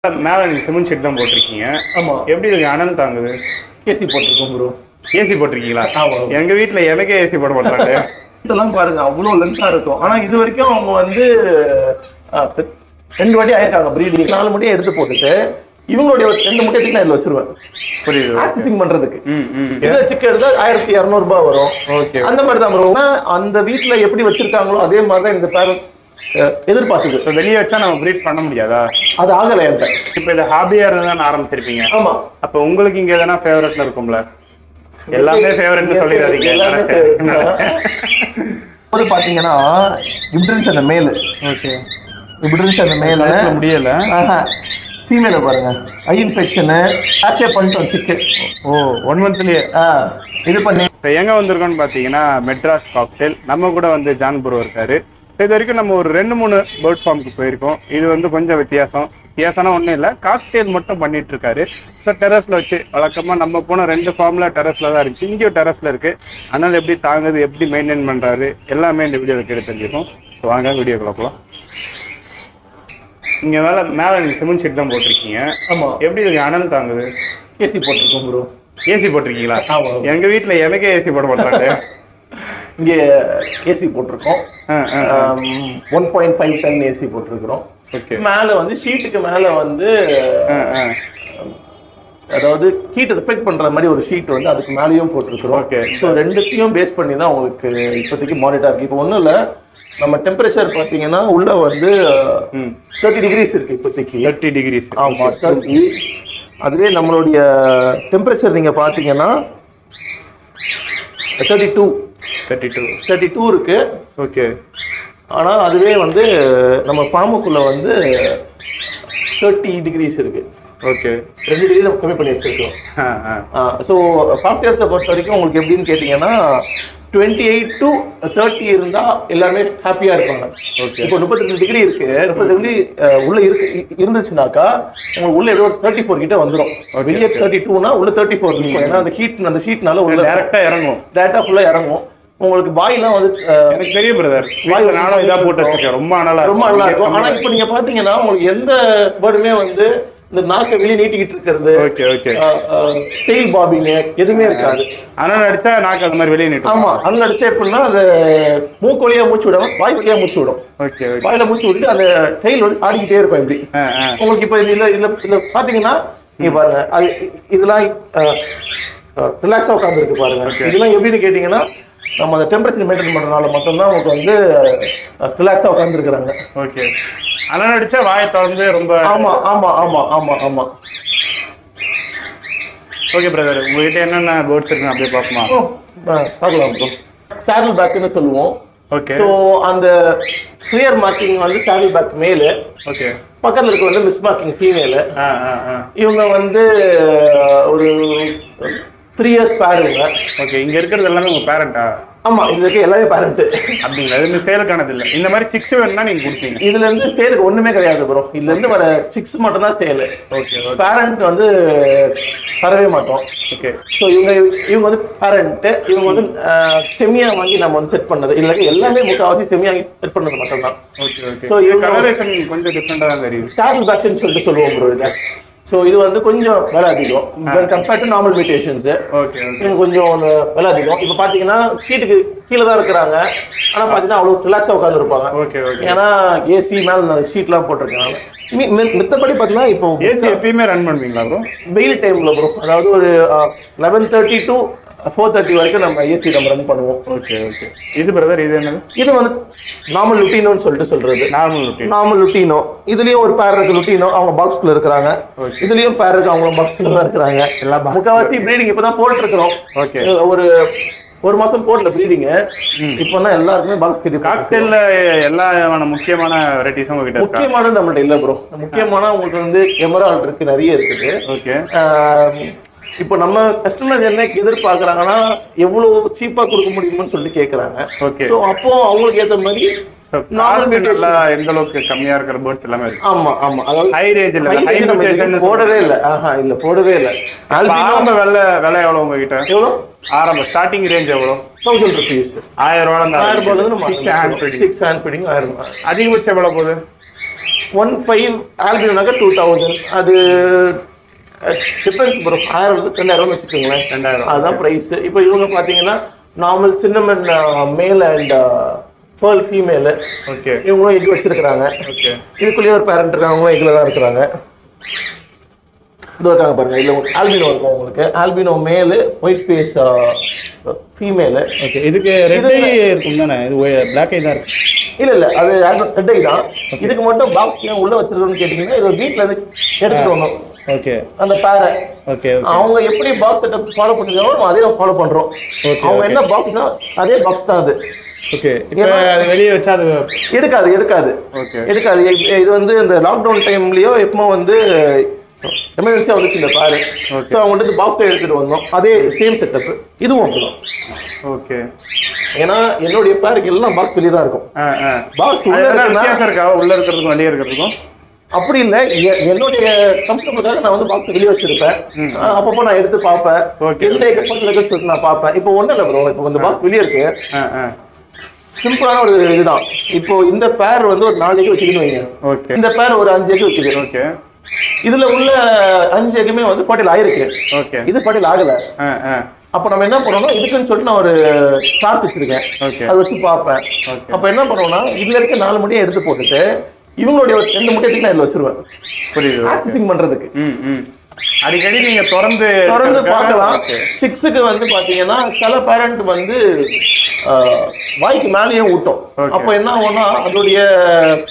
மேலே நீங்கள் cement sheet தான் போட்டிருக்கீங்க. ஆமாம். எப்படி இருக்கு அனல் தாங்குது? ஏசி போட்டிருக்கோம் ப்ரோ. ஏசி போட்டிருக்கீங்களா? ஆமாம். எங்கள் வீட்டில் எனக்கே ஏசி போட மாட்டாங்க. இதெல்லாம் பாருங்க அவ்வளோ லென்ஸாக இருக்கும். ஆனால் இது வரைக்கும் அவங்க வந்து 2 வாட்டி ஆயிருக்காங்க ப்ரீடிங். 4 முட்டையை எடுத்து போட்டுட்டு இவங்களுடைய 2 முட்டையை தூக்கி நான் இதில் வச்சிருவேன். புரியுது. ஆக்சஸிங் பண்ணுறதுக்கு இதில் சிக்கன் எடுத்தால் 1200 ரூபாய் வரும். ஓகே. அந்த மாதிரி தான் ப்ரோ. அந்த வீட்டில் எப்படி வச்சிருக்காங்களோ அதே மாதிரி தான் இந்த பேரண்ட் எதிர்பார்த்துது. இப்போ வெளியே வச்சா நம்ம ப்ரீட் பண்ண முடியாதா? அது ஆகலை என்கிட்ட. இப்போ இதை ஹாபியாக இருந்தால் ஆரம்பிச்சிருப்பீங்க. ஆமாம். அப்போ உங்களுக்கு இங்கே எதனா ஃபேவரட்ல இருக்கும்ல? எல்லாமே ஃபேவரட்னு சொல்லிடாதீங்க. வந்து பார்த்தீங்கன்னா இப்படி இருந்துச்சு அந்த மேலு. ஓகே. இப்படி இருந்துச்சு அந்த மேல முடியல. ஃபீமேலை பாருங்க, ஐ இன்ஃபெக்ஷனு ஆக்சே பண்ணிட்டோம் சிக்கன். ஓ 1 மந்த்லயே இது பண்ணி. இப்போ எங்கே வந்திருக்கோன்னு பார்த்தீங்கன்னா மெட்ராஸ் காக்டெயில். நம்ம கூட வந்து ஜான் ப்ரோ இருக்காரு. இது வரைக்கும் நம்ம ஒரு 2-3 பேர்ட் ஃபார்முக்கு போயிருக்கோம். இது வந்து கொஞ்சம் வித்தியாசம்னா ஒன்றும் இல்லை, காக்டெயில் மட்டும் பண்ணிட்டு இருக்காரு. ஸோ டெரஸில் வச்சு வழக்கமாக நம்ம போன 2 ஃபார்மில் டெரஸில் தான் இருந்துச்சு, இங்கேயும் டெரஸில் இருக்குது. அதனால் எப்படி தாங்குது, எப்படி மெயின்டைன் பண்ணுறாரு எல்லாமே இந்த வீடியோவில் கேட்டு தெரிஞ்சுக்கணும். ஸோ வாங்க வீடியோக்குள்ள போகலாம். இங்கே மேலே நீங்கள் சிமெண்ட் ஷீட் தான் போட்டிருக்கீங்க. ஆமாம். எப்படி இருக்கு அனல் தாங்குது? ஏசி போட்டிருக்கோம் ப்ரோ. ஏசி போட்டிருக்கீங்களா? ஆமாம். எங்கள் வீட்டில் எனக்கே ஏசி போட மாட்டாங்க. இங்கே ஏசி போட்டிருக்கோம். 1.5 டன் ஏசி போட்டிருக்கிறோம். ஓகே. மேலே வந்து ஷீட்டுக்கு மேலே வந்து அதாவது ஹீட் ரிஃப்ளெக்ட் பண்ணுற மாதிரி ஒரு ஷீட் வந்து அதுக்கு மேலேயும் போட்டிருக்கிறோம். ஓகே. ஸோ 2த்தையும் பேஸ் பண்ணி தான் உங்களுக்கு இப்போதைக்கு மானிட்டர் இருக்குது. இப்போ ஒன்றும் இல்லை, நம்ம டெம்பரேச்சர் பார்த்தீங்கன்னா உள்ள வந்து 30 டிகிரிஸ் இருக்குது இப்போதைக்கு. 30 டிகிரிஸ். ஆமாம் 30. அதுவே நம்மளுடைய டெம்பரேச்சர் நீங்கள் பார்த்தீங்கன்னா 32 இருக்கு. ஓகே. ஆனால் அதுவே வந்து நம்ம ஃபார்முக்குள்ள வந்து 30 டிகிரிஸ் இருக்கு. ஓகே. 2 டிகிரி நம்ம கம்மி பண்ணி வச்சிருக்கோம். ஸோ காக்டெயில்ஸை பொறுத்த வரைக்கும் உங்களுக்கு எப்படின்னு கேட்டிங்கன்னா 28 to 30 இருந்தால் எல்லாருமே ஹாப்பியாக இருப்பாங்க. ஓகே. இப்போ 32 டிகிரி இருக்கு, 32 டிகிரி உள்ள இருந்துச்சுனாக்கா உங்களுக்கு உள்ள ஏதோ 34 கிட்ட வந்துடும். வெளியே 32னா உள்ள 34 இருக்கும். ஏன்னா அந்த ஷீட்னால உள்ள டேரக்டா ஃபுல்லா இறங்கும். உங்களுக்கு வாயெல்லாம் வந்து எனக்கு பெரிய பிரதர் வாயில நானும் இதாக போட்டு வச்சிருக்கேன். ரொம்ப நல்லா இருக்கும். ஆனால் இப்போ நீங்க பாத்தீங்கன்னா உங்களுக்கு எந்த பேர்டுமே வந்து இந்த நாக்கை வெளியே நீட்டிக்கிட்டு இருக்கிறது, டெயில் பாபிங் எதுவுமே இருக்காது. அனல் அடிச்சா நாக்கு அது மாதிரி வெளியே நீட்டும். ஆமா, அனல் அடிச்சா எப்படின்னா அது மூக்கு வழியா மூச்சு விடும், வாய் வழியா மூச்சு விடும். வாயில மூச்சு விட்டுட்டு அந்த டெயில் வந்து ஆடிக்கிட்டே இருக்கும். இப்படி உங்களுக்கு இப்போ இதுல பாத்தீங்கன்னா நீங்க பாருங்க, அது இதெல்லாம் ரிலாக்ஸா உட்கார்ந்து இருக்கு பாருங்க. இதெல்லாம் எப்படின்னு கேட்டீங்கன்னா நம்ம அந்த டெம்பரேச்சர் மெயின்டைன் பண்றதுனால மட்டும்தான் உங்களுக்கு வந்து ரிலாக்ஸா உட்கார்ந்து இருக்கிறாங்க. ஓகே. அனல் அடிச்சா வாயை திறந்து ரொம்ப. ஆமா ஆமா ஆமா ஆமா ஆமா. ஓகே பிரதர், உங்ககிட்ட என்னென்ன பேர்ட்ஸ் இருக்கு அப்படியே பார்ப்போமா? பார்க்கலாம் ப்ரோ. சாடில் பேக்னு சொல்லுவோம். ஓகே. ஸோ அந்த கிளியர் மார்க்கிங் வந்து சாடில் பேக் மேலு. ஓகே. பக்கத்தில் இருக்க வந்து மிஸ் மார்க்கிங் ஃபீமேலு. இவங்க வந்து ஒரு 3 years பேருங்க. ஓகே. இங்க இருக்கிறது எல்லாமே உங்க பேரண்டா? ஆமா, இது இருக்க எல்லாமே பேரண்ட். அப்படிங்களா? இது சேலுக்கானது இல்லை. இந்த மாதிரி சிக்ஸ் வேணும்னா நீங்க கொடுப்பீங்க? இதுல இருந்து சேலுக்கு ஒண்ணுமே கிடையாது ப்ரோ. இதுல இருந்து வர சிக்ஸ் மட்டும் தான் சேலு. ஓகே. பேரண்ட் வந்து தரவே மாட்டோம். ஓகே. ஸோ இவங்க வந்து பேரண்ட், இவங்க வந்து செமியா வாங்கி நம்ம வந்து செட் பண்ணது. இதுல எல்லாமே முக்கால்வாசி செமியா வாங்கி செட் பண்ணது மட்டும் தான். ஓகே. ஓகே. ஸோ இது கலரேஷன் கொஞ்சம் டிஃப்ரெண்டா தான் தெரியும். சாடில் பேக்னு சொல்லிட்டு சொல்லுவோம் ப்ரோ இதை. ஸோ இது வந்து கொஞ்சம் விலை அதிகம் compared to normal mutations. Okay. கொஞ்சம் விலை அதிகம். இப்போ பார்த்தீங்கன்னா சீட்டுக்கு கீழே தான் இருக்கிறாங்க, ஆனால் பார்த்தீங்கன்னா அவ்வளோ ரிலாக்ஸாக உட்காந்துருப்பாங்க. ஓகே. ஓகே. ஏன்னா ஏசி மேலே ஷீட்லாம் போட்டிருக்காங்க. மித்தபடி பார்த்தீங்கன்னா இப்போ ஏசி எப்பயுமே ரன் பண்ணுவீங்களா ப்ரோ? வெயில் டைமில் ப்ரோ, அதாவது ஒரு 11:30 to 4:30 வரைக்கும் நம்ம ஏசி நம்ம ரன் பண்ணுவோம். ஓகே. ஓகே. இது பிரதர் இது என்னது? இது வந்து நார்மல் லுட்டினோன்னு சொல்லிட்டு சொல்றது. Normal lutino. இதுலயும் ஒரு பேர் இருக்கு லுட்டினோ, அவங்க பாக்ஸ்குள்ள இருக்கிறாங்க. இதுலயும் பேர் இருக்கு, அவங்களும் பாக்ஸ்குள்ள தான் இருக்கிறாங்க. எல்லாம் முக்கால்வாசி ப்ரீடிங் இப்பதான் போட்டு இருக்கிறோம். ஓகே. ஒரு மாசம் போடல ப்ரீடிங். இப்போதான் எல்லாருக்குமே பாக்ஸ் கிட்ட. காக்டெயில்ல எல்லா முக்கியமான வெரைட்டிஸும் உங்ககிட்ட இருக்கு. முக்கியமான நம்மள்ட்ட இல்ல ப்ரோ. முக்கியமான உங்களுக்கு வந்து எமரால்ட் இருக்கு, நிறைய இருக்குது. ஓகே. இப்போ நம்ம கஸ்டமர் என்ன எதிர்பார்க்கறாங்கன்னா எவ்வளவு சீப்பா கொடுக்க முடியும்னு சொல்லிட்டு கேக்குறாங்க. ஓகே. சோ அப்போ அவங்களுக்கு ஏத்த மாதிரி நார்மல் மியூட்டேஷன் எந்த அளவுக்கு கம்மியா இருக்கிற பேர்ட்ஸ் எல்லாமே இருக்கு. ஆமா ஆமா, அதாவது ஹை ரேஞ்ச் இல்ல, ஹை மியூட்டேஷன் போடவே இல்ல. இல்ல போடவே இல்ல. ஆரம்ப விலை எவ்வளவு உங்ககிட்ட? எவ்வளவு ஆரம்ப ஸ்டார்டிங் ரேஞ்ச் எவ்வளவு? 1000 rupees. 1000 ரூபாய். 1000 ரூபாயில இருந்து 6 hand feeding 1000. அதிகபட்சம் எவ்வளவு போகுது? 1.5 ஆல்பினோனாக்க 2000. அது டிஃபரன்ஸ் ப்ரோ. 1000 வச்சுக்கோங்களேன். 2000 அதுதான் ப்ரைஸ். இப்போ இவங்க பார்த்தீங்கன்னா normal cinnamon male and pearl female. Okay. இவங்களும் எக் வச்சிருக்கிறாங்க. ஓகே. இதுக்குள்ளேயே ஒரு பேரண்ட் இருக்காங்க, அவங்களும் எக்கில் தான் இருக்கிறாங்க. இது இருக்காங்க பாருங்க. இல்லை ஆல்பினோ இருக்கும் உங்களுக்கு. ஆல்பினோ மேலு, ஒயிட் ஃபேஸ் ஃபீமேலு. ஓகே. இதுக்கு ரெட் ஐ இருக்கும் தானே? இது பிளாக் ஐ தான் இருக்கு. இல்ல அது ரெட் ஐ தான். இதுக்கு மட்டும் பாக்ஸ் ஏன் உள்ள வச்சிருக்கோம்னு கேட்டீங்கன்னா இது வீட்ல இருந்து எடுத்துட்டு வந்தோம். ஓகே. அந்த பேரை ஓகே அவங்க எப்படி பாக்ஸ் செட்டப் ஃபாலோ பண்ணிருக்காங்களோ அதே நம்ம ஃபாலோ பண்றோம். அவங்க என்ன பாக்ஸ்னா அதே பாக்ஸ் தான் அது. ஓகே. இப்போ அது வெளியே வச்சா அது எடுக்காது. ஓகே. எடுக்காது. இது வந்து இந்த லாக்டவுன் டைம்லயோ எப்போ வந்து எமர்ஜென்சியா வந்துச்சு இந்த பாரு. ஸோ அவங்கள்ட்ட பாக்ஸை எடுத்துட்டு வந்தோம். அதே சேம் செட்டப் இதுவும் அப்படிதான். ஓகே. ஏன்னா என்னுடைய பேருக்கு எல்லாம் பாக்ஸ் வெளியே தான் இருக்கும். பாக்ஸ் உள்ள இருக்கா? உள்ள இருக்கிறதுக்கும் வெளியே இருக்கிறதுக்கும் அப்படி இல்லை. என்னுடைய கம்ஃபர்டபுளுக்காக நான் வந்து பாக்ஸ் வெளியே வச்சிருப்பேன். அப்பப்போ நான் எடுத்து பார்ப்பேன். எந்த நான் பார்ப்பேன். இப்போ ஒன்றும் இல்லை ப்ரோ. இப்போ இந்த பாக்ஸ் வெளியே இருக்கு. சிம்பிளான ஒரு இதுதான். இப்போ இந்த பேர் வந்து ஒரு 4 எக் வச்சுக்கணும் வைங்க. ஓகே. இந்த பேர் ஒரு 5 எக் வச்சுக்கு. ஓகே. இதுல உள்ள 5 எக்குமே வந்து பாட்டில் ஆயிருக்கு. ஓகே. இது பாட்டில் ஆகல. அப்ப நம்ம என்ன பண்ணோம்னா இதுக்குன்னு சொல்லிட்டு நான் ஒரு சார்ட் வச்சிருக்கேன். அதை வச்சு பார்ப்பேன். அப்ப என்ன பண்ணுவோம்னா இதுல இருக்க 4 முட்டையை எடுத்து போட்டுட்டு இவங்களுடைய 2 முட்டையை நான் இதுல வச்சிருவேன். புரியுது. ஆக்சஸிங் பண்றதுக்கு அடிக்கடி நீங்க திறந்து பார்க்கலாம். 6க்கு வந்து பாத்தீங்கன்னா சில பேரண்ட் வந்து வாய்க்கு மேலேயே ஊட்டும். அப்ப என்ன ஆகும்னா அதோடைய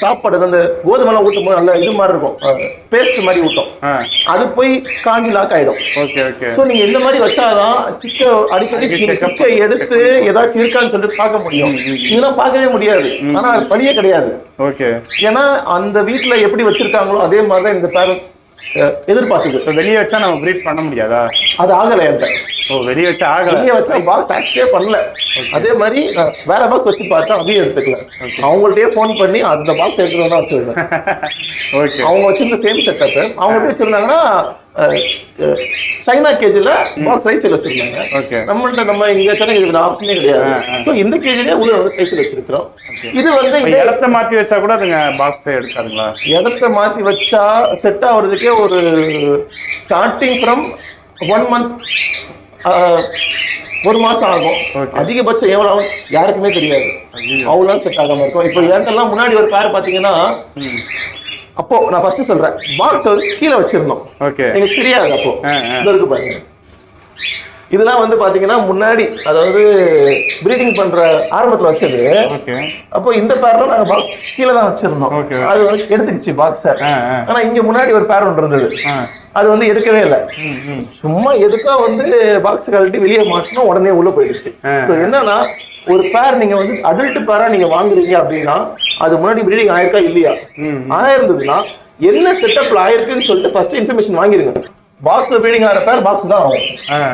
சாப்பாடு அந்த கோதுமைலாம் ஊட்டும் போது நல்ல இது மாதிரி இருக்கும், பேஸ்ட் மாதிரி ஊட்டும். அது போய் காஞ்சி லாக் ஆயிடும். ஸோ நீங்க இந்த மாதிரி வச்சாதான் அடிக்கடி சிக்கை எடுத்து ஏதாச்சும் இருக்கான்னு சொல்லிட்டு பார்க்க முடியும். இதெல்லாம் பார்க்கவே முடியாது. ஆனா வழியே கிடையாது. ஏன்னா அந்த வீட்டுல எப்படி வச்சிருக்காங்களோ அதே மாதிரிதான் இந்த பேரண்ட் எதிர்பார்த்துக்கு. வெளியே வச்சா நம்ம ப்ரீட் பண்ண முடியாதா? அது ஆகலை என்கிட்ட. வெளியே வச்சா வெளியே வச்சா பாக்ஸ் ஆக்சே பண்ணல. அதே மாதிரி வேற பாக்ஸ் வச்சு பார்த்தா அதையும் எடுத்துக்கல. அவங்கள்ட்டயே ஃபோன் பண்ணி அந்த பாக்ஸ் எடுத்துட்டு தான் வச்சிருக்கேன். ஓகே. அவங்க வச்சிருந்த சேம் செட்டப் அவங்க எப்படி வச்சிருந்தாங்கன்னா சைனா கேஜில பாக்ஸ் ரைட் சைடு வச்சிருந்தாங்க. ஓகே. நம்ம இங்க சென்னை இதுக்கு ஆப்ஷனே கிடையாது. ஸோ இந்த கேஜிலே உள்ள வந்து சைஸ்ல வச்சிருக்கிறோம். இது வந்து இடத்த மாத்தி வச்சா கூட அதுங்க பாக்ஸ் எடுக்காதுங்களா? இடத்த மாத்தி வச்சா செட் ஆகுறதுக்கே ஒரு ஸ்டார்டிங் ஃப்ரம் 1 month 1 மாசம் ஆகும். அதிகபட்சம் எவ்வளவு ஆகும் யாருக்குமே தெரியாது. அவ்வளோ செட் ஆகாம இருக்கும். இப்போ எனக்கெல்லாம் முன்னாடி ஒரு பேர் பாத்தீங்கன்னா அப்போ நான் ஃபர்ஸ்ட் சொல்றேன் பாக்ஸ் வந்து கீழே வச்சிருந்தோம். ஓகே. எனக்கு தெரியாது. அப்போ இருக்கு பாருங்க. இதெல்லாம் வந்து பாத்தீங்கன்னா முன்னாடி அதாவது ப்ரீடிங் பண்ற ஆரம்பத்துல வச்சது. அப்போ இந்த பேர்லாம் நாங்க பாக்ஸ் கீழே தான் வச்சிருந்தோம். அது வந்து எடுத்துக்கிச்சு பாக்ஸ. ஆனா இங்க முன்னாடி ஒரு பேர் ஒன்று இருந்தது. அது வந்து எடுக்கவே இல்லை. சும்மா எதுக்கா வந்து பாக்ஸ் கழட்டி வெளியே மாட்டணும் உடனே உள்ள போயிடுச்சு. ஸோ என்னன்னா ஒரு பேர் நீங்க வந்து அடல்ட் பேரா நீங்க வாங்குறீங்க அப்படின்னா அது முன்னாடி ப்ரீடிங் ஆயிருக்கா இல்லையா? ஆயிருந்ததுன்னா என்ன செட்டப்ல ஆயிருக்குன்னு சொல்லிட்டு ஃபர்ஸ்ட் இன்ஃபர்மேஷன் வாங்கிருங்க. பாக்ஸ்ல ப்ரீடிங் ஆகிற பேர் பாக்ஸ் தான் ஆகும்.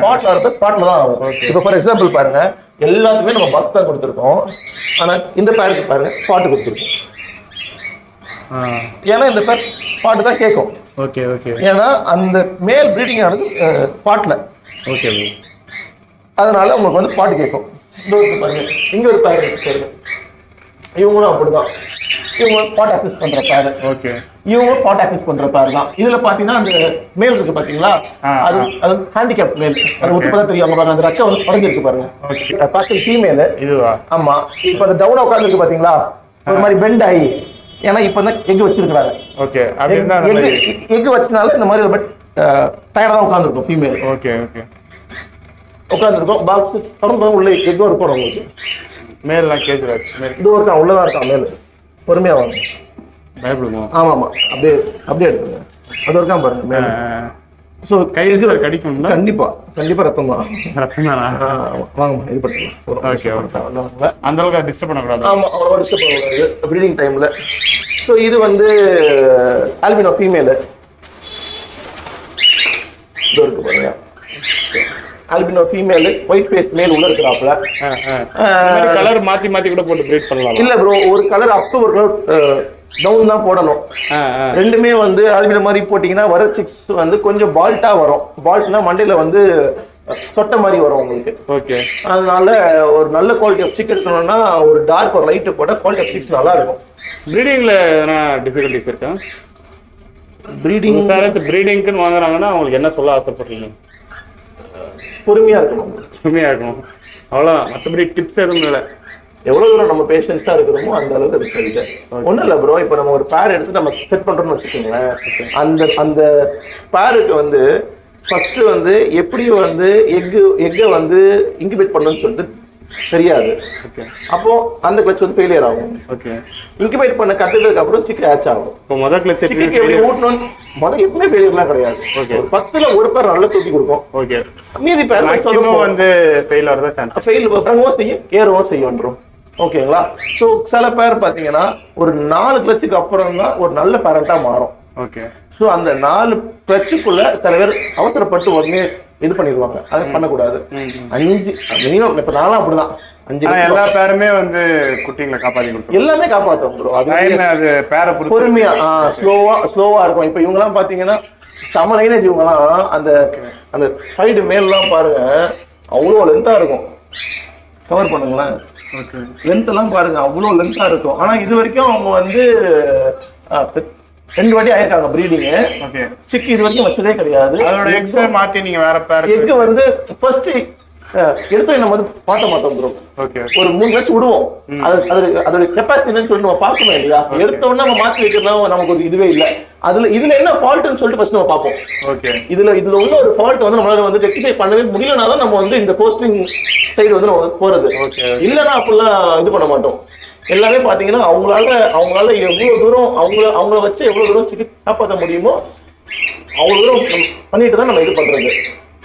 பாட்ல ஆகிற பேர் பாட்ல தான் ஆகும். இப்போ ஃபார் எக்ஸாம்பிள் பாருங்க எல்லாத்துக்குமே நம்ம பாக்ஸ் தான் கொடுத்துருக்கோம். ஆனா இந்த பேருக்கு பாருங்க பாட்டு கொடுத்துருக்கோம். ஏன்னா இந்த பேர் பாட்டு தான் கேட்கும். ஓகே. ஓகே. ஏன்னா அந்த மேல் ப்ரீடிங் ஆனது பாட்ல. ஓகே. அதனால உங்களுக்கு வந்து பாட்டு கேட்கும். பாருங்க இங்க ஒரு பேர் இருக்கு. இவங்களும் அப்படிதான். இவங்க பாட் ஆக்சஸ் பண்ற பேர். ஓகே. இவங்க பாட் ஆக்சஸ் பண்ற பேர் தான். இதுல பாத்தீங்கன்னா அந்த மேல் இருக்கு பாத்தீங்களா, அது ஹேண்டிகேப் மேல். அது ஒத்துப்பதா தெரியும். அவங்க பாருங்க அந்த ரெக்கை வந்து உடஞ்சிருக்கு பாருங்க. ஓகே. பார்சல் ஃபீமேல் இதுவா? ஆமா. இப்போ அந்த டவுனா உட்கார்ந்து இருக்கு பாத்தீங்களா, ஒரு மாதிரி பெண்ட் ஆகி. ஏன்னா இப்போ தான் எக் வச்சிருக்காங்க. ஓகே. எக் வச்சனால இந்த மாதிரி பட் டயர்டா தான் உட்கார்ந்துருக்கும் ஃபீமேல். ஓகே. ஓகே. உட்காந்துருக்கோம். பாக்ஸ் தொடர்ந்து உள்ள எக்கும் இருக்கும். உங்களுக்கு மேலாம் கேஜ் இது இருக்கா? உள்ளதான் இருக்கா மேல். பொறுமையா வாங்க. பயப்படுவோம். ஆமா ஆமா. அப்படியே எடுத்துங்க. அது இருக்கா பாருங்க மேல. ஸோ கைக்கு கடிக்கும். கண்டிப்பா ரத்தம் தான். ரத்தம் தானா? வாங்க இது பண்ணிக்கலாம். ஓகே. அந்த அளவுக்கு டிஸ்டர்ப் பண்ணக்கூடாது. ஆமா அவ்வளோ டிஸ்டர்ப் பண்ணக்கூடாது ப்ரீடிங் டைம்ல. ஸோ இது வந்து ஆல்பினோ ஃபீமேல். இது இருக்கு பாருங்க. ஆல்பினோ ஃபீமேல், ஒயிட் ஃபேஸ் மேல் உள்ள இருக்கிறாப்ல. கலர் மாத்தி கூட போட்டு பிரீட் பண்ணலாம். இல்ல ப்ரோ, ஒரு கலர் அப் டு ஒரு கலர் டவுன் தான் போடணும். ரெண்டுமே வந்து ஆல்பினோ மாதிரி போட்டீங்கன்னா வர சிக்ஸ் வந்து கொஞ்சம் பால்ட்டா வரும். பால்ட்னா மண்டையில வந்து சொட்டை மாதிரி வரும் உங்களுக்கு. ஓகே. அதனால ஒரு நல்ல குவாலிட்டி ஆஃப் சிக் எடுக்கணும்னா ஒரு டார்க் ஒரு லைட்டு போட குவாலிட்டி ஆஃப் சிக்ஸ் நல்லா இருக்கும். ப்ரீடிங்ல எதனா டிஃபிகல்ட்டிஸ் இருக்கா? ப்ரீடிங்க்குன்னு வாங்குறாங்கன்னா அவங்களுக்கு என்ன சொல்ல ஆசைப்படுறீங்க? பொறுமையா இருக்கணும். பொறுமையா இருக்கணும், அவ்வளோதான். மற்றபடி டிப்ஸ் எதுவும் இல்லை. எவ்வளவு தூரம் நம்ம பேஷன்ஸா இருக்கிறோமோ அந்த அளவுக்கு அது சரிங்க. ஒன்றும் இல்லை ப்ரோ, இப்போ நம்ம ஒரு பேர் எடுத்து நம்ம செட் பண்றோம்னு வச்சுக்கோங்களேன். அந்த பேருக்கு வந்து ஃபர்ஸ்ட் வந்து எப்படி வந்து எக்கை வந்து இன்குபேட் பண்ணணும்னு சொல்லிட்டு தெரியாது. அப்போ அந்த கிளட்ச் வந்து ஃபெயிலியர் ஆகும். இன்குபேட் பண்ண கத்துக்கிறதுக்கு அப்புறம் சிக்கு ஹேட்ச் ஆகும். இப்போ முதல் கிளட்ச் சிக்கு எப்படி ஊட்டணும் எப்பவுமே ஃபெயிலியர்லாம் கிடையாது. 10ல ஒரு பேர் நல்லா தூக்கி கொடுக்கும். ஓகே. மீதி பேர் வந்து ஃபெயில் ஆகிறதா சான்ஸ். ஃபெயில் இறங்கவும் செய்யும் ஏறவும் செய்யும் ப்ரோ. ஓகேங்களா? ஸோ சில பேர் பார்த்தீங்கன்னா ஒரு 4 கிளச்சுக்கு அப்புறம் தான் ஒரு நல்ல பேரண்டா மாறும். ஓகே. ஸோ அந்த 4 கிளச்சுக்குள்ள சில பேர் அவசரப்பட்டு உடனே இது பண்ணிடுவாங்க. அதை பண்ணக்கூடாது. 5 மினிமம். இப்போ நானும் அப்படிதான் 5 எல்லா பேருமே வந்து குட்டிங்களை காப்பாற்றி கொடுத்தோம். எல்லாமே காப்பாற்றும் ப்ரோ. அது பேரை பொறுமையா ஸ்லோவா இருக்கும். இப்போ இவங்கெல்லாம் பார்த்தீங்கன்னா செம லைனேஜ். இவங்கெல்லாம் அந்த அந்த சைடு மேல்லாம் பாருங்க அவ்வளோ லென்த்தா இருக்கும். கவர் பண்ணுங்களேன். லென்த் எல்லாம் பாருங்க அவ்வளோ லென்த்தா இருக்கும். ஆனா இது வரைக்கும் அவங்க வந்து 2 வாட்டி ஆயிருக்காங்க ப்ரீடிங். சிக்கு இது வரைக்கும் வச்சதே கிடையாது. அதோட எக்ஸ் மாத்தி நீங்க வேற பேர் எக் வந்து ஃபர்ஸ்ட் எடுத்து நம்ம வந்து பார்க்க மாட்டோம் ப்ரோ. ஒரு 3 லட்ச விடுவோம். அதோட கெப்பாசிட்டின்னு சொல்லிட்டு நம்ம பார்க்கணும் இல்லையா? எடுத்த உடனே நம்ம மாற்றி வைக்கிறோம் நமக்கு ஒரு இதுவே இல்லை. இதுல என்ன ஃபால்ட்னு சொல்லிட்டு ஃபர்ஸ்ட் நம்ம பார்ப்போம். ஓகே. இதுல உள்ள ஒரு ஃபால்ட் வந்து நம்மளால வந்து ரெக்டிஃபை பண்ணவே முடியலனா தான் நம்ம வந்து இந்த போஸ்டிங் சைடு வந்து நம்ம போறது. இல்லைன்னா அப்படிலாம் இது பண்ண மாட்டோம். எல்லாமே பாத்தீங்கன்னா அவங்களால எவ்வளவு தூரம் அவங்கள வச்சு எவ்வளவு தூரம் சிக்கி காப்பாற்ற முடியுமோ அவ்வளவு தூரம் பண்ணிட்டு தான் நம்ம இது பண்றது.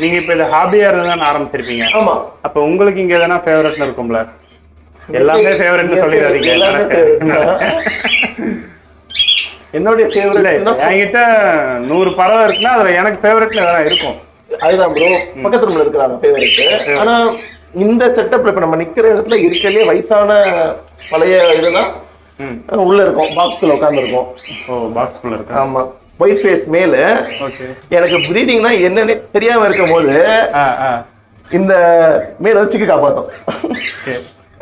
நீங்க இப்ப இந்த ஹாபியா இருந்தா ஆரம்பிச்சிருப்பீங்க. ஆமா. அப்ப உங்களுக்கு இங்க எதனா ஃபேவரட்னு இருக்கும்ல? எல்லாமே ஃபேவரட்னு சொல்லிடாதீங்க. என்னுடைய ஃபேவரட் என்கிட்ட 100 பறவை இருக்குன்னா அதுல எனக்கு ஃபேவரட்னு எதனா இருக்கும். அதுதான் ப்ரோ. பக்கத்து ரூம்ல இருக்கிறாங்க ஃபேவரட். ஆனா இந்த செட்டப்ல இப்ப நம்ம நிக்கிற இடத்துல இருக்கலே வயசான பழைய இதுதான் உள்ள இருக்கும். பாக்ஸ்குள்ள உட்கார்ந்து இருக்கும். ஓ, பாக்ஸ்குள்ள இருக்கு. ஆமா. ஒயிட் ஃபேஸ் மேல. எனக்கு ப்ரீடிங்னா என்னன்னு தெரியாம இருக்கும் போது இந்த மேல வச்சு சிக்கு காப்பாத்தும்.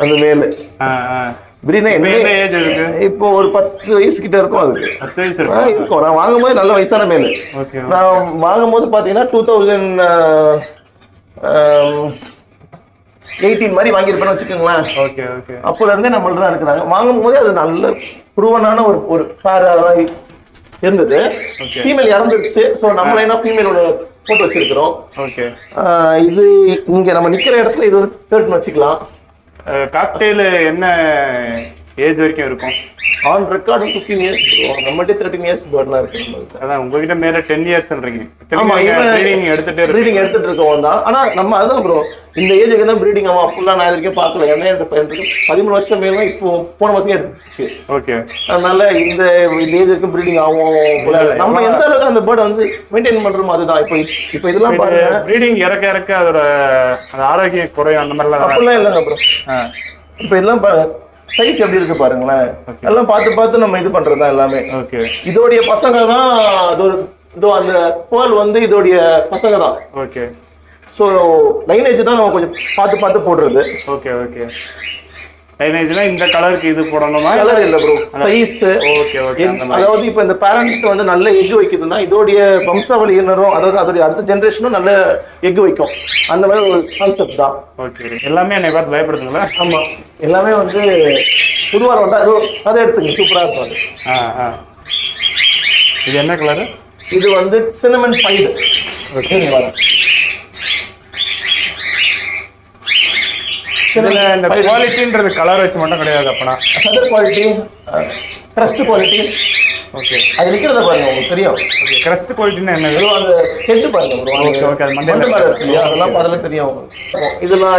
அந்த மேல ப்ரீடிங்னா என்ன ஏஜ் இருக்கு? இப்போ ஒரு 10 வயசு கிட்ட இருக்கும். அதுக்கு 10 வயசு இருக்கும். நான் வாங்கும்போது நல்ல வயசான மேல. நான் வாங்கும்போது பாத்தீங்கன்னா 2018 மாதிரி வாங்கியிருப்பேன்னு வச்சுக்கோங்களேன். அப்போல இருந்தே நம்மள்ட்ட தான் இருக்கிறாங்க. வாங்கும் போதே அது நல்ல ப்ரூவனான ஒரு பேர் இருந்தது. ஃபீமேல் இறந்துருச்சு. ஸோ நம்ம என்ன ஃபீமேலோட போட்டு வச்சிருக்கிறோம். இது இங்க நம்ம நிக்கிற இடத்துல இது பேர்ட்னு வச்சுக்கலாம். காக்டெயில் என்ன ஏஜ் வரைக்கும் இருக்கும்? On record 15 years. நம்மகிட்ட 13 இயர்ஸ் பேர்ட்லாம் இருக்கு. அதான் உங்ககிட்ட மேல 10 இயர்ஸ் சொல்றீங்க. ஆமா, ப்ரீடிங் எடுத்துட்டு இருக்கோம் தான். ஆனா நம்ம அதுதான் ப்ரோ, இந்த ஏஜுக்கு தான் ப்ரீடிங் ஆகும். அப்படிலாம் நான் இது வரைக்கும் பார்க்கல. ஏன்னா 13 வருஷம் மேல இப்போ போன வருஷம் எடுத்துச்சு. ஓகே. அதனால இந்த ஏஜுக்கு ப்ரீடிங் ஆகும். நம்ம எந்த அளவுக்கு அந்த பேர்டை வந்து மெயின்டைன் பண்றோமோ அதுதான். இப்போ இதெல்லாம் பாருங்க, ப்ரீடிங் இறக்க அதோட ஆரோக்கியம் குறையும் அந்த மாதிரிலாம் அப்படிலாம் இல்லைங்க ப்ரோ. இப்போ இதெல்லாம் சைஸ் எப்படி இருக்கு பாருங்களேன். எல்லாம் பார்த்து நம்ம இது பண்றதுதான் எல்லாமே. ஓகே. இதோடைய பசங்க தான் இதோ அந்த பேர்ல் வந்து இதோடைய பசங்க தான். ஓகே. ஸோ லைனேஜ் தான் நம்ம கொஞ்சம் பார்த்து போடுறது. ஓகே. லைனேஜ்னா இந்த கலருக்கு இது போடணுமா? கலர் இல்ல ப்ரோ, சைஸ். ஓகே. அதாவது இப்போ இந்த பேரண்ட் வந்து நல்ல எக் வைக்குதுன்னா இதோடைய வம்சாவளியினரும் அதாவது அதோடைய அடுத்த ஜெனரேஷனும் நல்ல எக் வைக்கும். அந்த மாதிரி ஒரு கான்செப்ட் தான். ஓகே. எல்லாமே என்னை பார்த்து பயப்படுதுங்களா? ஆமா, எல்லாமே வந்து புதுவாரம் வந்தா அதை எடுத்துங்க, சூப்பரா இருக்கும். இது என்ன கலரு? இது வந்து சினமன் ஃபைடு. ஓகே. இதுல இந்த குவாலிட்டின்றது கலர் வச்சு மட்டும் கிடையாது. அப்பனா other quality, crust quality. Okay. அது நிக்கிறத பாருங்க, உங்களுக்கு தெரியும். ஓகே. கிரஸ்ட் குவாலிட்டினா என்னது? அந்த ஹெட் பாருங்க ப்ரோ. ஓகே. அது மண்டை மேல இருக்கு, அதெல்லாம் பார்த்தா தெரியும் உங்களுக்கு. இதெல்லாம்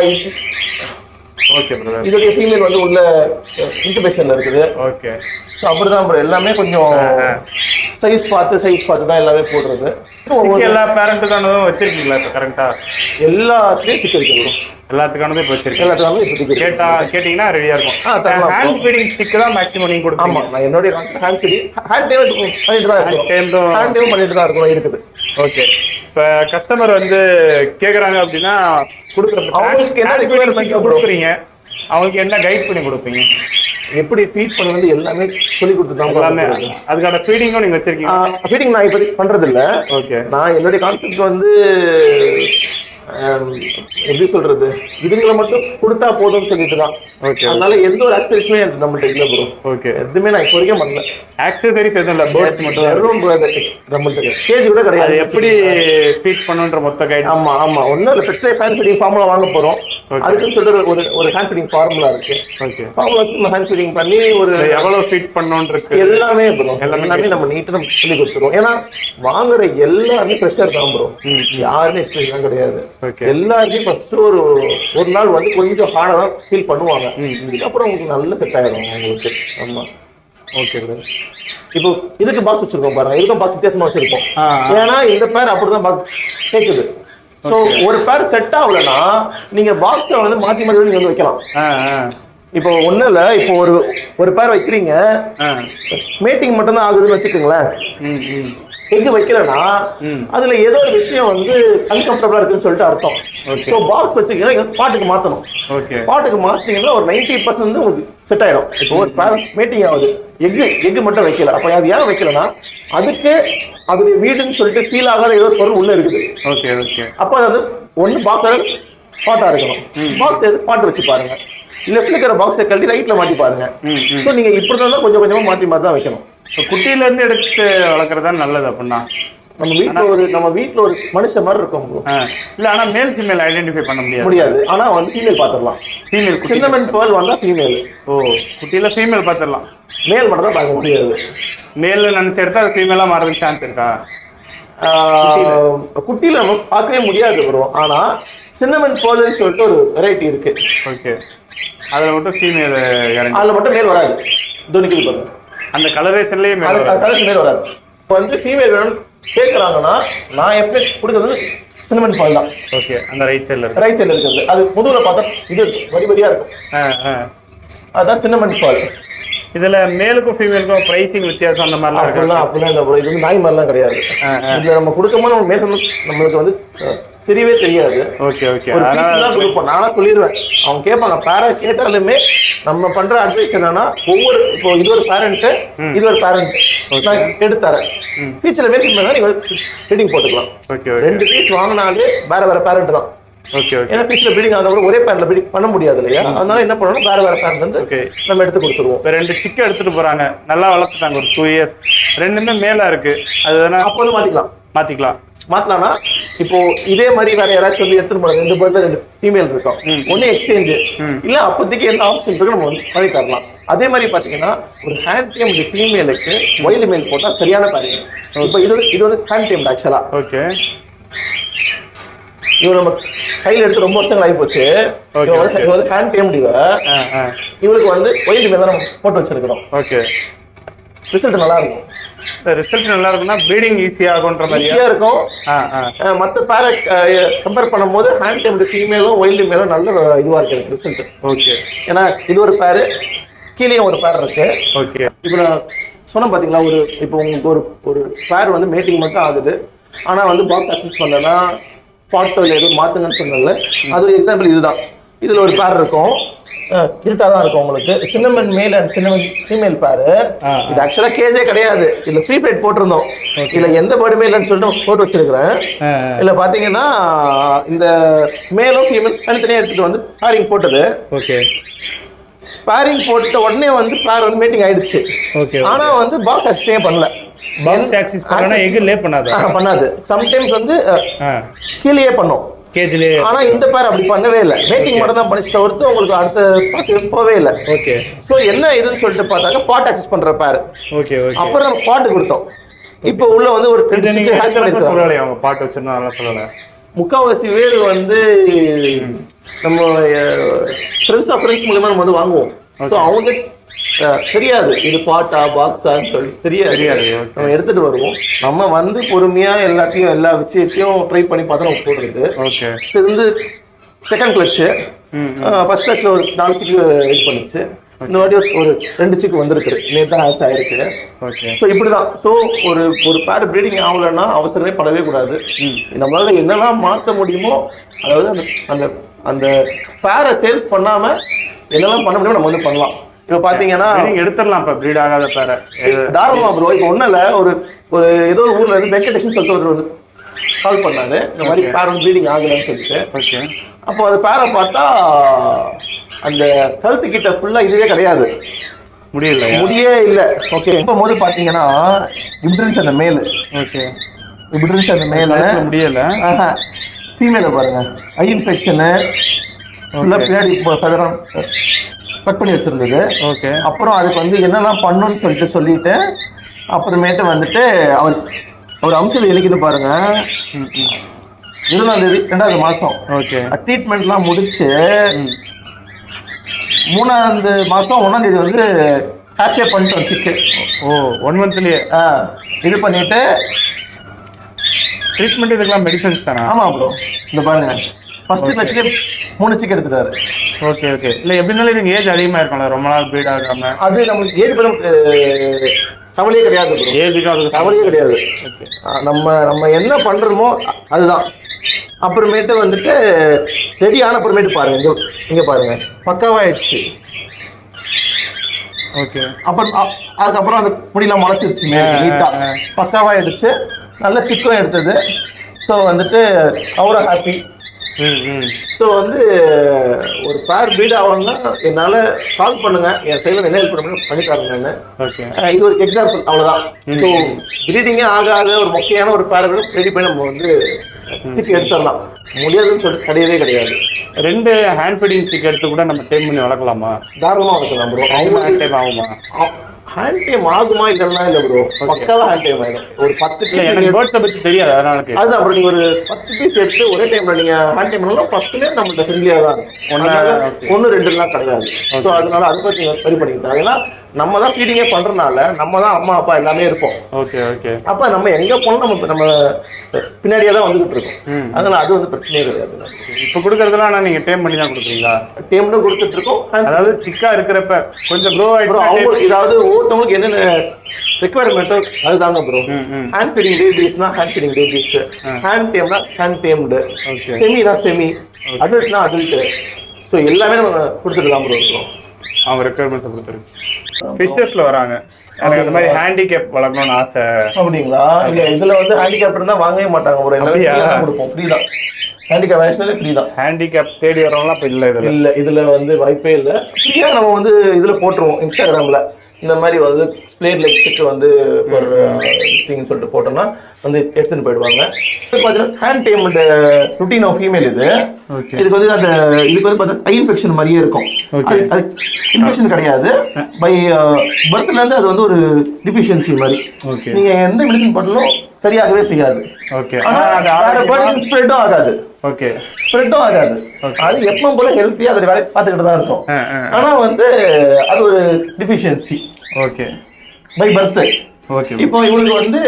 ஓகே ப்ரோ. இதோட ஃபீமேல் வந்து உள்ள இன்குபேஷன்ல இருக்குது. ஓகே. ஸோ அப்படிதான் ப்ரோ, எல்லாமே கொஞ்சம் சைஸ் பார்த்து தான் எல்லாமே போடுறது. எல்லா பேரண்ட்டுக்கானதும் வச்சிருக்கீங்களா இப்போ கரெக்டா? எல்லாத்துலயும் சிக்கன் இருக்கு ப்ரோ. எல்லாத்துக்கானதும் இப்போ வச்சிருக்கேன். எல்லாத்துக்கானதும் இப்போ கேட்டீங்கன்னா ரெடியா இருக்கும். ஹேண்ட் ஃபீடிங் சிக்கு தான் மேக்ஸிமம் நீங்க கொடுப்பீங்க. ஆமா, நான் என்னோட ஹேண்ட் ஃபீடிங் பண்ணிட்டு தான் இருக்கோம் இருக்குது. ஓகே. இப்போ கஸ்டமர் வந்து கேக்குறாங்க அப்படின்னா அவங்களுக்கு என்ன ரிக்வயர்மென்ட் கொடுக்குறீங்க, அவங்களுக்கு என்ன கைட் பண்ணி கொடுப்பீங்க? எப்படி ஃபீட் பண்ணுறது எல்லாமே சொல்லி கொடுத்துதான் எல்லாமே. அதுக்கான ஃபீடிங்கும் நீங்க வச்சிருக்கீங்க? ஃபீடிங் நான் இப்போதைக்கு பண்றது இல்லை. ஓகே. நான் என்னுடைய கான்செப்ட் வந்து எப்படி சொல்றது, இதுங்களை மட்டும் கொடுத்தா போதும்னு சொல்லிட்டு தான். ஓகே. அதனால எந்த ஒரு ஆக்சசரிஸுமே நம்மள்ட்ட இல்லை ப்ரோ. ஓகே. எதுவுமே நான் இப்போ வரைக்கும் பண்ணல. ஆக்சசரிஸ் எதுவும் இல்லை, பேர்ட்ஸ் மட்டும் நம்மள்ட்ட கேஜ் கூட கிடையாது. எப்படி ஃபீட் பண்ணுன்ற மொத்த கைட்? ஆமா ஆமா, ஒன்றும் இல்லை. பெஸ்ட் ஹேண்ட் ஃபீடிங் ஃபார்முலா வாங்க போறோம். அதுக்குன்னு சொல்லிட்டு ஒரு ஹேண்ட் ஃபீடிங் ஃபார்முலா இருக்கு. ஓகே. ஃபார்முலா வச்சு நம்ம ஹேண்ட் ஃபீடிங் பண்ணி ஒரு எவ்வளவு ஃபீட் பண்ணணும்னு இருக்கு எல்லாமே ப்ரோ. எல்லாமே நம்ம நீட்டா நம்ம சொல்லி கொடுத்துருவோம். ஏன்னா வாங்குற எல்லாருமே ஃப்ரெஷ்ஷாக தான் ப்ரோ. யாருமே எக்ஸ்பீரியன்ஸ் கிடையாது. எல்லாருமே ஃபர்ஸ்ட் ஒரு நாள் வந்து கொஞ்சம் ஹார்டா தான் ஃபீல் பண்ணுவாங்க. இதுக்கப்புறம் உங்களுக்கு நல்ல செட் ஆயிடும் உங்களுக்கு. ஆமா. Okay bro. இப்போ இதுக்கு பாக்ஸ் வச்சிருக்கோம் பாருங்க. இதுக்கும் பாக்ஸ் வித்தியாசமா வச்சிருக்கோம். ஏன்னா இந்த பேர் அப்படிதான் பாக்ஸ் கேக்குது. ஸோ ஒரு பேர் செட் ஆகலன்னா நீங்க பாக்ஸை வந்து மாத்தி மாத்தி நீங்க வந்து வைக்கலாம். இப்போ ஒன்றும் இல்லை, இப்போ ஒரு பேர் வைக்கிறீங்க, மேட்டிங் மட்டும்தான் ஆகுதுன்னு வச்சுக்கோங்களேன். எங்க வைக்கலன்னா அதுல ஏதோ ஒரு விஷயம் வந்து அன்கம்ஃபர்டபுளா இருக்குன்னு சொல்லிட்டு அர்த்தம். ஸோ பாக்ஸ் வச்சுக்கீங்கன்னா பாட்டுக்கு மாற்றணும். பாட்டுக்கு மாற்றிங்கன்னா ஒரு 90% வந்து உங்களுக்கு செட் ஆயிடும். இப்போ ஒரு பேர் மேட்டிங் ஆகுது, எக்கு மட்டும் வைக்கல. அப்போ அது ஏன் வைக்கலன்னா அதுக்கு அதோடைய வீடுன்னு சொல்லிட்டு ஃபீல் ஆகாத ஏதோ ஒரு பொருள் உள்ள இருக்குது. Okay okay. அப்போ அது ஒன்று பாக்ஸ் பாட்டா இருக்கணும். பாக்ஸ் எடுத்து பாட்டு வச்சு பாருங்க. லெஃப்ட்ல இருக்கிற பாக்ஸை கழட்டி ரைட்ல மாட்டி பாருங்க. ஸோ நீங்க இப்படி தான் கொஞ்சம் கொஞ்சமா மாற்றி தான் வைக்கணும். குட்டியில இருந்து எடுத்து வளர்க்குறதா நல்லது. அப்படின்னா நம்ம வீட்டுல ஒரு மனுஷன் மாதிரி இருக்கும் ப்ரோ. இல்ல, ஆனா மேல் ஃபீமேல் ஐடென்டிஃபை பண்ண முடியாது. ஆனா வந்து ஃபீமேல் பாத்துடலாம். ஃபீமேல் சின்னமன் பேர்ல் வந்தா ஃபீமேல். ஓ, குட்டியில ஃபீமேல் பாத்துடலாம். மேல் மட்டும் தான் பார்க்க முடியாது. மேல் நினைச்சு எடுத்தா அது ஃபீமேலா மாறதுக்கு சான்ஸ் இருக்கா? குட்டியில நம்ம பார்க்கவே முடியாது ப்ரோ. ஆனா சின்னமன் பேர்ல்னு சொல்லிட்டு ஒரு வெரைட்டி இருக்கு. ஓகே. அதுல மட்டும் ஃபீமேல், அதுல மட்டும் மேல் வராது. துணிக்கு பாருங்க, அந்த கலரேஷன்லயே மேல் வராது. வந்து ஃபீமேல் வேணும்னு கேட்குறாங்கன்னா நான் எப்படி கொடுக்குறது சின்னமன் பேர்ல் தான். ஓகே. அந்த ரைட் சைடில் இருக்கிறது அது முதுகுல பார்த்தா இது வரி வரியா இருக்கும். அதுதான் சின்னமன் பேர்ல். இதுல மேலுக்கும் ஃபீமேலுக்கும் பிரைசிங் வித்தியாசம் அந்த மாதிரிலாம் இருக்குல்ல? அப்படிலாம் இல்லை ப்ரோ. இது வந்து நாய் மாதிரிலாம் கிடையாது. இதுல நம்ம கொடுக்கும்போது நம்ம மேல் நம்மளுக்கு வந்து தெரியவே தெரியாது. Okay okay. அதனால கொடுப்போம். நானா சொல்லிடுவேன். அவங்க கேட்பாங்க, பேரண்ட் கேட்டாலுமே நம்ம பண்ற அட்வைஸ் என்னன்னா, இப்போ இது ஒரு பேரண்ட், இது ஒரு பேரண்ட் நான் எடுத்தாரேன். ஃபீச்சர்ல மேல் ஃபீமேல் நீங்க ஃபீடிங் போட்டுக்கலாம். ஓகே. 2 பீஸ் வாங்கினாலே வேற பேரண்ட் தான். Okay okay. ஏன்னா ஃபீச்சர்ல ப்ரீடிங் ஆனவங்க ஒரே பேரண்ட்ல ப்ரீடிங் பண்ண முடியாது இல்லையா? அதனால என்ன பண்ணணும், வேற பேரண்ட் வந்து நம்ம எடுத்து கொடுத்துருவோம். இப்போ 2 சிக்கு எடுத்துட்டு போறாங்க, நல்லா வளர்த்துட்டாங்க, ஒரு 2 இயர்ஸ், ரெண்டுமே மேலா இருக்கு. அதுதானே? அப்போ வந்து மாத்தலாம்னா இப்போ இதே மாதிரி வேற யாராச்சும் வந்து எடுத்துட்டு போறாங்க, 2 பேர்ல 2 ஃபீமேல் இருக்கும், ஒன்னு எக்ஸ்சேஞ்ச் இல்ல அப்போதைக்கு என்ன ஆப்ஷன் இருக்கு நம்ம வந்து பண்ணி தரலாம். அதே மாதிரி பாத்தீங்கன்னா ஒரு ஹேண்ட் டேம் ஃபீமேலுக்கு ஒயில்டு மேல் போட்டா சரியான பாருங்க. இப்போ இது வந்து ஹேண்ட் டேம் ஆக்சுவலா. ஓகே. இவ நம்ம கையில எடுத்து ரொம்ப வருஷங்கள் ஆகி போச்சு. ஹேண்ட் டேம் இவளுக்கு வந்து ஒயில்டு மேல் தான் நம்ம போட்டு வச்சிருக்கிறோம். ஓகே. ரிசல்ட் நல்லா இருக்கும். ரிசல்ட் நல்லா இருக்கும்னா ப்ரீடிங் ஈஸியா ஆகும்ன்ற மாதிரியா இருக்கும். மற்ற பேரட் கம்பேர் பண்ணும்போது ஹேண்ட் டேம் ஃபீமேலும் ஒயில்டு மேலும் நல்ல இதுவா இருக்கு ரிசல்ட். ஓகே. ஏன்னா இது ஒரு பேரு, கீழே ஒரு பேர் இருக்கு. ஓகே. இப்போ நான் சொன்னேன் பாத்தீங்களா, இப்போ உங்களுக்கு ஒரு பேர் வந்து மேட்டிங் மட்டும் ஆகுது, ஆனா வந்து பாக்ஸ் அக்சஸ் பண்ணலன்னா பாட்டோல எதுவும் மாத்துங்கன்னு சொன்னல, அது ஒரு எக்ஸாம்பிள் இதுதான். இதுல ஒரு பேர் இருக்கும், இருட்டா தான் இருக்கும் உங்களுக்கு. Cinnamon male and cinnamon female பேரு. இது ஆக்சுவலா கேஜே கிடையாது, இதுல ஃப்ரீ ஃபைட் போட்டிருந்தோம். இதுல எந்த பேர்டுமே இல்லைன்னு சொல்லிட்டு போட்டு வச்சிருக்கிறேன். இதுல பாத்தீங்கன்னா இந்த மேலும் ஃபீமேல் தனித்தனியா எடுத்துட்டு வந்து பேரிங் போட்டது. ஓகே. பேரிங் போட்ட உடனே வந்து பேர் வந்து மீட்டிங் ஆயிடுச்சு. ஓகே. ஆனா வந்து பாக்ஸ் அக்சஸ் பண்ணல. பாக்ஸ் அக்சஸ் பண்ணா எக் லே பண்ணாது. சம்டைம்ஸ் வந்து கீழே பண்ணும் கேஜ்ல. ஆனா இந்த பேர் அப்படி பண்ணவே இல்லை, மீட்டிங் மட்டும் தான் பண்ணிச்சு தவிர்த்து உங்களுக்கு அடுத்த ப்ராசஸ் போவே இல்லை. ஓகே. சோ என்ன இதுன்னு சொல்லிட்டு பார்த்தாங்க, பாட் அக்சஸ் பண்ற பேர். Okay okay. அப்புறம் நம்ம பாட்டு கொடுத்தோம். இப்போ உள்ள வந்து ஒரு சொல்லலையா அவங்க பாட்டு வச்சிருந்தா நல்லா சொல்லல. முக்காவாசி பேர் வந்து நம்ம ஃப்ரெண்ட்ஸ் ஆஃப் ஃப்ரெண்ட்ஸ் மூலமா நம்ம வந்து வாங்குவோம். ஸோ அவங்க தெரியாது இது பாட்டா பாக்ஸான்னு சொல்லி தெரியாது. நம்ம எடுத்துட்டு வருவோம், நம்ம வந்து பொறுமையா எல்லாத்தையும் எல்லா விஷயத்தையும் ட்ரை பண்ணி பார்த்தா நம்ம போடுறது. இது வந்து செகண்ட் கிளச்சு. ஃபர்ஸ்ட் கிளச்ல ஒரு 4 சிக்கு வெயிட் பண்ணுச்சு. இந்த வாட்டி ஒரு 2 சிக்கு வந்திருக்கு, நேற்று தான் ஹேட்ச் ஆயிருக்கு. ஸோ இப்படிதான். ஸோ ஒரு பேர் ப்ரீடிங் ஆகலைன்னா அவசரமே படவே கூடாது. நம்மளால என்னெல்லாம் மாற்ற முடியுமோ, அதாவது அந்த அந்த பேரை சேல்ஸ் பண்ணாம என்னெல்லாம் பண்ண முடியுமோ நம்ம வந்து பண்ணலாம். இப்போ பாத்தீங்கன்னா எடுத்துடலாம். இப்போ ப்ரீட் ஆகாத பேரை தாராளமா ப்ரோ. இப்போ ஒன்றும் இல்லை, ஒரு ஏதோ ஊர்ல இருந்து வெங்கடேஷன் சொல்லிட்டு ஒருத்தர் வந்து கால் பண்ணாரு, இந்த மாதிரி பேர் வந்து ப்ரீடிங் ஆகலன்னு சொல்லிட்டு. அப்போ அந்த பேரை பார்த்தா அந்த கழுத்து கிட்ட ஃபுல்லா இதுவே கிடையாது, முடியே இல்லை. ஓகே, இப்போ போது பாத்தீங்கன்னா இப்படி இருந்துச்சு அந்த மேலு. ஓகே, இப்படி இருந்துச்சு அந்த மேல முடியல. ஃபீமேல பாருங்க, ஐ இன்ஃபெக்ஷனு ஃபுல்லா பின்னாடி கட் பண்ணி வச்சிருந்தது. ஓகே, அப்புறம் அதுக்கு வந்து என்னெல்லாம் பண்ணணும்னு சொல்லிட்டு அப்புறமேட்டு வந்துட்டு அவர் அம்சம் எழுக்கிட்டு பாருங்க, 20ஆம் தேதி 2வது மாசம். ஓகே, ட்ரீட்மெண்ட்லாம் முடிச்சு 3ஆவது மாசம் 1ஆம் தேதி வந்து ஹேட்சே பண்ணிட்டு வச்சுட்டு 1 மந்த்லயே இது பண்ணிட்டு ட்ரீட்மெண்ட் இதுக்கெல்லாம் மெடிசன்ஸ் தானே? ஆமா ப்ரோ, இந்த பாருங்க ஃபர்ஸ்ட் கிளச்சுக்கு 3 சிக்கு எடுத்துட்டாரு. Okay okay. இல்லை எப்படினாலும் இதுக்கு ஏஜ் அதிகமாக இருக்கும்ல, ரொம்ப நாள் ப்ரீட் ஆகாம. அது நமக்கு ஏஜ் கவலையே கிடையாது ப்ரோ, ஏஜுக்கு அதுக்கு கவலையே கிடையாது. நம்ம என்ன பண்ணுறோமோ அதுதான். அப்புறமேட்டு வந்துட்டு ரெடி ஆன அப்புறமேட்டு பாருங்க, இங்கே பாருங்க பக்காவாயிடுச்சு. ஓகே, அப்புறம் அதுக்கப்புறம் அந்த முடியெல்லாம் முளைச்சிருச்சு, நீட்டாக பக்காவாயிடுச்சு. நல்ல சிக்கம் எடுத்தது. ஸோ வந்துட்டு அவரை ஹாப்பி. ஸோ வந்து ஒரு பேர் ப்ரீட் ஆகணும்னா என்னால் கால் பண்ணுங்க, என் சைடில் என்ன ஹெல்ப் பண்ணி தரேங்க. இது ஒரு எக்ஸாம்பிள், அவ்வளோதான். ஸோ ப்ரீடிங்கே ஆகாத ஒரு முக்கியமான ஒரு பேரை ரெடி பண்ணி நம்ம வந்து சிக்கு எடுத்துடலாம். முடியாதுன்னு சொல்லிட்டு கிடையவே கிடையாது. 2 ஹேண்ட் ஃபீடிங் சிக்கு எடுத்து கூட நம்ம டைம் பண்ணி வளர்க்கலாமா? தாராளமாக வளர்க்கலாம் ப்ரோ. அவங்க ஹேண்ட் டைம் ஆகுமா? ஹேண்ட் டைம் ஆகுமா இல்லைன்னா இல்லை ப்ரோ, பக்காவா ஹேண்ட் டைம் ஆகிடும். ஒரு 10 எனக்கு பேர்ட்ஸை பற்றி தெரியாது, அதனால அதுதான் ப்ரோ. நீங்கள் ஒரு 10 பீஸ் எடுத்து ஒரே டைம்ல நீங்கள் ஹேண்ட் டைம் பண்ணலாம், 10மே நம்மள்ட்ட ஃப்ரெண்ட்லியாக தான் இருக்கும். 1 2லாம் கிடையாது. ஸோ அதனால அதை பற்றி நீங்கள் சரி பண்ணிக்கிட்டாங்க. ஏன்னா நம்ம தான் ஃபீடிங்கே பண்றதுனால நம்ம தான் அம்மா அப்பா எல்லாமே இருப்போம். Okay okay. அப்ப நம்ம எங்க போனாலும் நம்ம பின்னாடியே தான் வந்துகிட்டு இருக்கோம். அதனால அது வந்து பிரச்சனையே கிடையாது. இப்போ கொடுக்கறதுலாம் ஆனா நீங்க டேம் பண்ணி தான் கொடுக்குறீங்களா? டேம்னு கொடுத்துட்டு இருக்கோம். அதாவது சிக்கா இருக்கிறப்ப கொஞ்சம் க்ரோ ஆயிடுச்சு. அவங்க ஏதாவது ஒவ்வொருத்தவங்களுக்கு என்னென்ன ரெக்குவயர்மெண்ட்டோ அதுதாங்க ப்ரோ. ஹேண்ட் ஃபீடிங் பேபிஸ்னா ஹேண்ட் ஃபீடிங் பேபிஸ், ஹேண்ட் டேம்னா ஹேண்ட் டேம்டு, செமினா செமி, அடல்ட்னா அடல்ட். ஸோ எல்லாமே நம்ம கொடுத்துட்டு தான் ப்ரோ இருக்கோம். அவங்க ரெக்குவயர்மெண்ட்ஸ் கொடுத்துருக்கு. ஃபிஷர்ஸ்ல வராங்க, எனக்கு அந்த மாதிரி ஹேண்டிகேப் வளர்க்கணும்னு ஆசை. அப்படிங்களா? இல்ல இதுல வந்து ஹேண்டிகேப் இருந்தா வாங்கவே மாட்டாங்க. ஒரு கொடுப்போம், ஃப்ரீ தான். ஹேண்டிகேப் ஆக்சுவலி ஃப்ரீ தான். ஹேண்டிகேப் தேடி வரவங்களாம் இப்போ இல்லை இதுல வந்து வாய்ப்பே இல்லை. ஃப்ரீயா நம்ம வந்து இதுல போட்டுருவோம் இன்ஸ்டாகிராம்ல. இந்த மாதிரி வந்து ஸ்ப்ளேட் லெக்ஸுக்கு வந்து ஒரு லிஸ்டிங்னு சொல்லிட்டு போட்டோம்னா வந்து எடுத்துன்னு போயிடுவாங்க. பார்த்தீங்கன்னா ஹேண்ட் டேம்டு ருட்டீன் ஆஃப் ஃபீமேல் இது. இதுக்கு வந்து அந்த இதுக்கு வந்து பார்த்தா ஐ இன்ஃபெக்ஷன் மாதிரியே இருக்கும். அது இன்ஃபெக்ஷன் கிடையாது, பை பர்த்லேருந்து அது வந்து ஒரு டிஃபிஷியன்சி மாதிரி. நீங்கள் எந்த மெடிசன் பண்ணாலும் சரியாகவே செய்யாது. ஸ்ப்ரெட்டும் ஆகாது. ஓகே, ஸ்ப்ரெட்டும் ஆகாது. அது எப்பவும் போல ஹெல்த்தியாக அதை வேலை பார்த்துக்கிட்டு தான் இருக்கும். ஆனால் வந்து அது ஒரு deficiency. Okay, by birth. Okay, இப்போ இவங்களுக்கு வந்து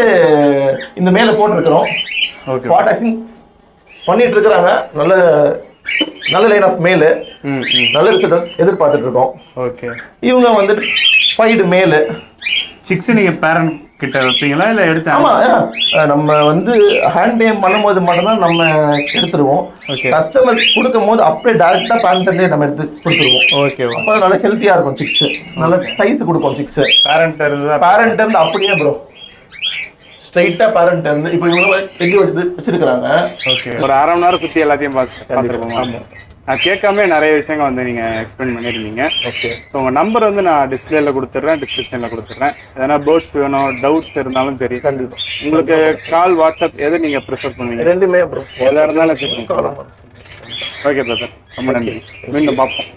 இந்த மேலே போட்டுருக்கிறோம். ஓகே, பாட்டாக்சின் பண்ணிட்டு இருக்கிறாங்க. நல்ல நல்ல லைன் ஆஃப் மேலு, நல்ல ரிசல்ட் எதிர்பார்த்துட்டு இருக்கோம். ஓகே, இவங்க வந்து பைடு மேலு. சிக்ஸ் நீங்க பேரண்ட் கிட்ட வைப்பீங்களா இல்லை எடுத்து? ஆமா, நம்ம வந்து ஹேண்ட் டைம் பண்ணும்போது மட்டும்தான் நம்ம எடுத்துருவோம். கஸ்டமர் கொடுக்கும் போது அப்படியே டைரக்டா பேரண்ட்லேயே நம்ம எடுத்து கொடுத்துருவோம். ஓகே, அப்போ நல்ல ஹெல்த்தியா இருக்கும். சிக்ஸ் நல்ல சைஸ் கொடுப்போம். சிக்ஸ் பேரண்ட் இருந்து அப்படியே ப்ரோ ஸ்ட்ரைட்டா பேரண்ட் இருந்து இப்போ இவங்க எங்க வச்சிருக்காங்க. ஓகே, ஒரு 1/2 மணி நேரம் சுற்றி எல்லாத்தையும் பார்த்துருக்கோம். நான் கேட்காம நிறைய விஷயங்கள் வந்து நீங்கள் எக்ஸ்பிளைன் பண்ணியிருந்தீங்க. ஓகே, ஸோ உங்கள் நம்பர் வந்து நான் டிஸ்பிளேல கொடுத்துட்றேன், டிஸ்கிரிப்ஷனில் கொடுத்துட்றேன். எதனா பேர்ட்ஸ் வேணும், டவுட்ஸ் இருந்தாலும் சரி, கண்டிப்பாக உங்களுக்கு கால், வாட்ஸ்அப் எது நீங்கள் ப்ரிஃபர் பண்ணுவீங்க? ரெண்டுமே ப்ரோ, எதாக இருந்தாலும் வச்சுக்கோங்க. ஓகே பிரதர், ரொம்ப நன்றி. மீண்டும் பார்ப்போம்.